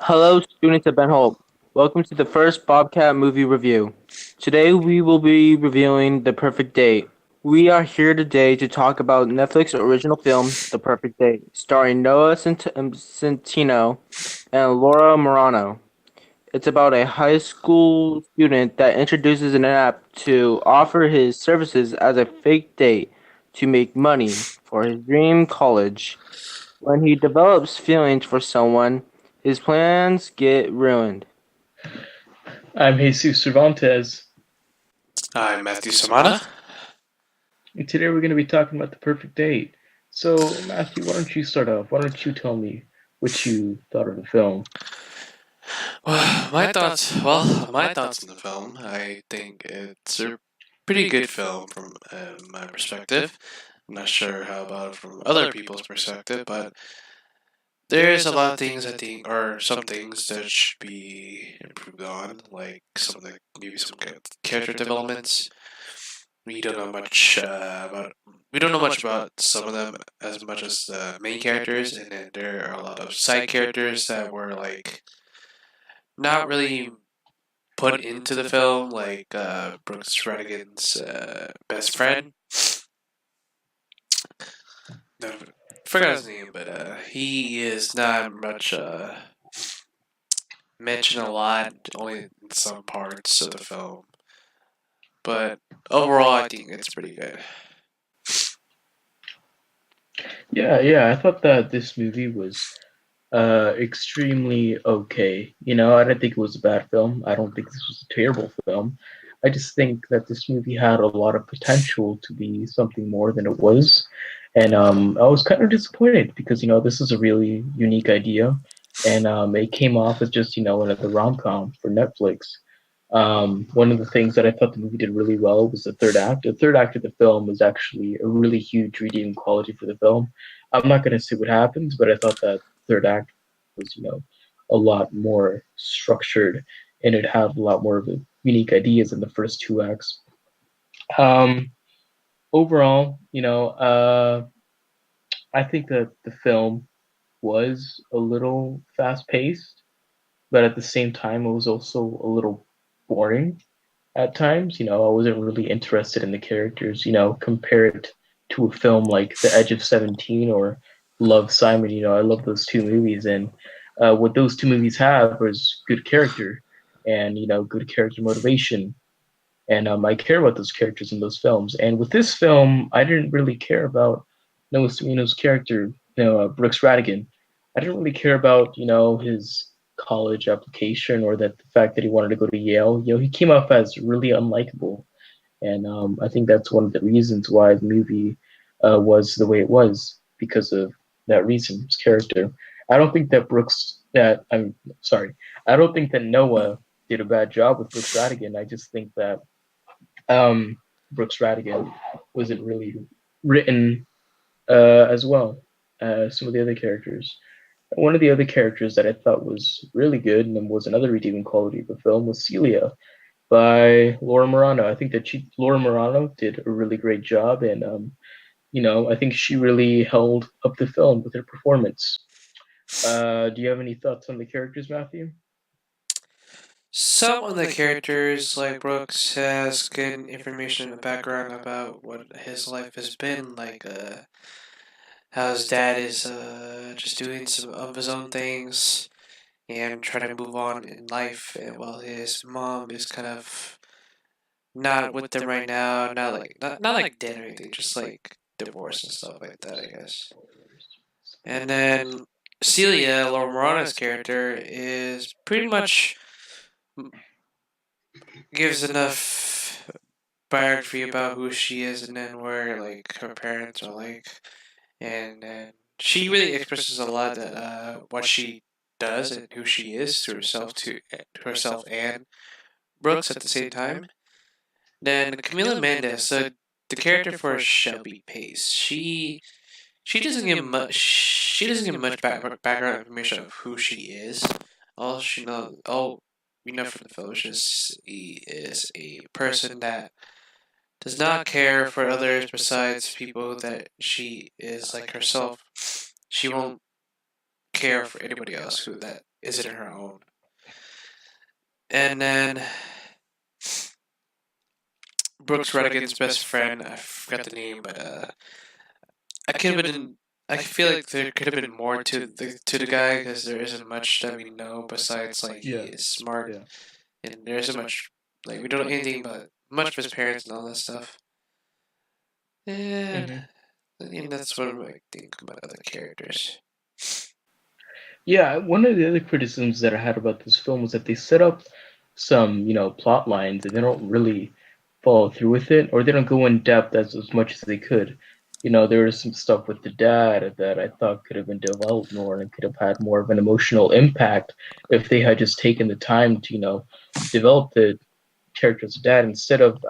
Hello, students at Ben Holt. Welcome to the first Bobcat movie review. Today we will be reviewing The Perfect Date. We are here today to talk about Netflix original film The Perfect Date, starring Noah Centino and Laura Morano. It's about a high school student that introduces an app to offer his services as a fake date to make money for his dream college. When he develops feelings for someone, his plans get ruined. I'm Jesus Cervantes, I'm Matthew Samana. and today we're going to be talking about the perfect date. So, Matthew, why don't you start off? Why don't you tell me what you thought of the film? My thoughts on the film. I think it's a pretty good film from my perspective. I'm not sure how about from other people's perspective, but there's a lot of things I think, or some things that should be improved on, like maybe some character developments. We don't know much about. We don't know much about some of them as much as the main characters, and then there are a lot of side characters that were like not really put into the film, like Brooks Radigan's best friend. No, I forgot his name, but he is not much mentioned a lot, only in some parts of the film. But overall, I think it's pretty good. Yeah, I thought that this movie was extremely okay. I don't think it was a bad film. I don't think this was a terrible film. I just think that this movie had a lot of potential to be something more than it was. And I was kind of disappointed because, this is a really unique idea. And it came off as just, another rom com for Netflix. One of the things that I thought the movie did really well was the third act. The third act of the film was actually a really huge redeeming quality for the film. I'm not going to say what happens, but I thought that third act was, a lot more structured and it had a lot more of a unique ideas in the first two acts. Um, Overall, I think that the film was a little fast paced, but at the same time, it was also a little boring at times. I wasn't really interested in the characters. Compare it to a film like The Edge of 17 or Love, Simon. I love those two movies, and what those two movies have is good character and good character motivation. And I care about those characters in those films. And with this film, I didn't really care about Noah Cimino's character, Brooks Radigan. I didn't really care about his college application or that the fact that he wanted to go to Yale. He came off as really unlikable, and I think that's one of the reasons why the movie was the way it was because of that reason, his character. I don't think that Brooks that I'm sorry. I don't think that Noah did a bad job with Brooks Radigan. I just think that Brooks Radigan wasn't really written as well as some of the other characters. One of the other characters that I thought was really good and was another redeeming quality of the film was Celia by Laura Morano. I think that Laura Morano did a really great job, and I think she really held up the film with her performance. Do you have any thoughts on the characters, Matthew? Some of the characters, like Brooks, has good information in the background about what his life has been, like how his dad is just doing some of his own things and trying to move on in life, and while his mom is kind of not with them right now, not like dead or anything, just like divorced and stuff like that, I guess. And then Celia, Laura Morano's character, is pretty much gives enough biography about who she is and then where like her parents are like, and then she really expresses a lot that what she does and who she is to herself and Brooks at the same time. Then Camila Mendes, so the character for Shelby Pace, she doesn't give much. She doesn't give much background information of who she is. All we know from the film is she is a person that does not care for others besides people that she is like herself. She won't care for anybody else who that isn't her own. And then Brooks Redigan's best friend, I forgot the name, but I could have been. I feel like there could have been more to the guy because there isn't much that we know besides like he Yeah, is smart yeah. and there isn't much like we don't know anything but much of his parents and all that stuff. And Hmm. I mean that's what I think about other characters. Yeah, one of the other criticisms that I had about this film was that they set up some, plot lines and they don't really follow through with it, or they don't go in depth as much as they could. There was some stuff with the dad that I thought could have been developed more and could have had more of an emotional impact if they had just taken the time to, develop the character's dad instead of,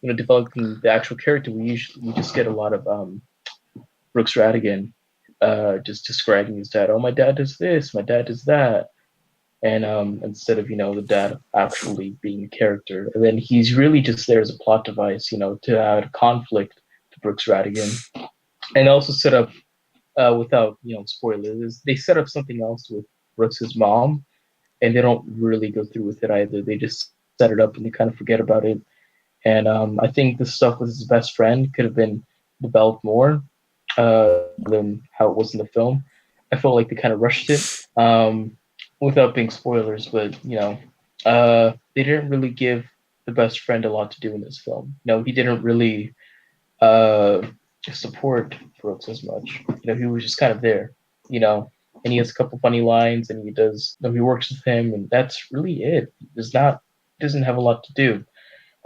developing the actual character. We just get a lot of Brooks Radigan just describing his dad. Oh, my dad does this, my dad does that, and instead of the dad actually being a character, and then he's really just there as a plot device, to add conflict to Brooks Radigan, and also set up without spoilers, they set up something else with Brooks's mom, and they don't really go through with it either. They just set it up and they kind of forget about it. And I think the stuff with his best friend could have been developed more than how it was in the film. I felt like they kind of rushed it without being spoilers, but they didn't really give the best friend a lot to do in this film. He didn't really uh, support Brooks as much. He was just kind of there. You know, and he has a couple funny lines, and he does. He works with him, and that's really it. Doesn't have a lot to do.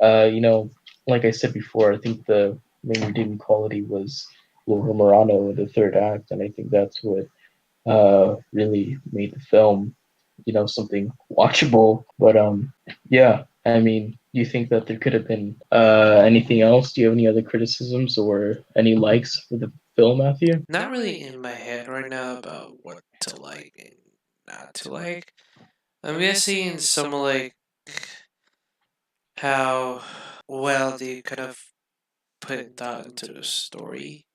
Uh, you know, like I said before, I think the main redeeming quality was Laura Morano in the third act, and I think that's what really made the film, something watchable. But yeah, I mean, do you think that there could have been anything else? Do you have any other criticisms or any likes for the film, Matthew? Not really in my head right now about what to like and not to like. I'm guessing some like how well they kind of put thought into the story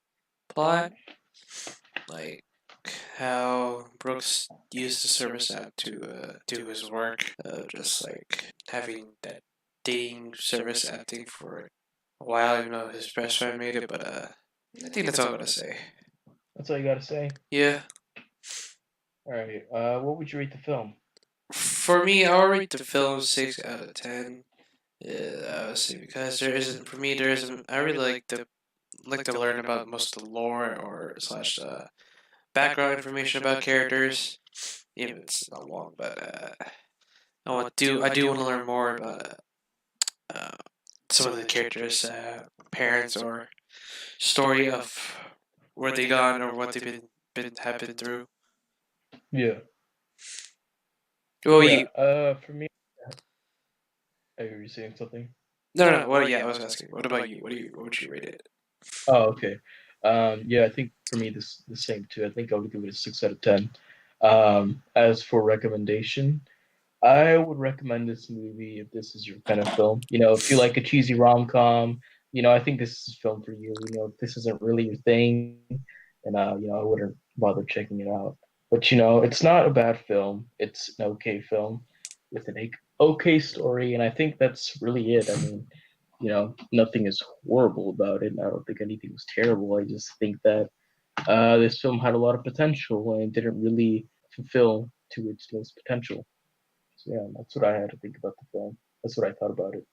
plot, like how Brooks used the service app to do his work, just like having that dating service app thing for a while, even though his best friend made it. But I think that's all I'm gonna say. That's all you got to say. Yeah, All right. What would you rate the film? for me, I'll rate the film 6 out of 10. Yeah, obviously because there isn't for me there isn't. I really like to learn about most of the lore or slash background information about characters. Even if it's not long, but I do want to learn more about uh, some of the characters' parents or story of where they gone or what they've been through. Yeah. Well, Yeah. you For me, are you saying something? no. Well, yeah, I was asking. What about you? What would you rate it? Oh, okay. Yeah, I think for me this the same too. I think I would give it a 6 out of 10. As for recommendation, I would recommend this movie if this is your kind of film. If you like a cheesy rom com, I think this is a film for you. If this isn't really your thing, then I wouldn't bother checking it out. But it's not a bad film. It's an okay film with an okay story, and I think that's really it. I mean, nothing is horrible about it. I don't think anything was terrible. I just think that this film had a lot of potential and didn't really fulfill to its most potential. So yeah, that's what I had to think about the film. That's what I thought about it.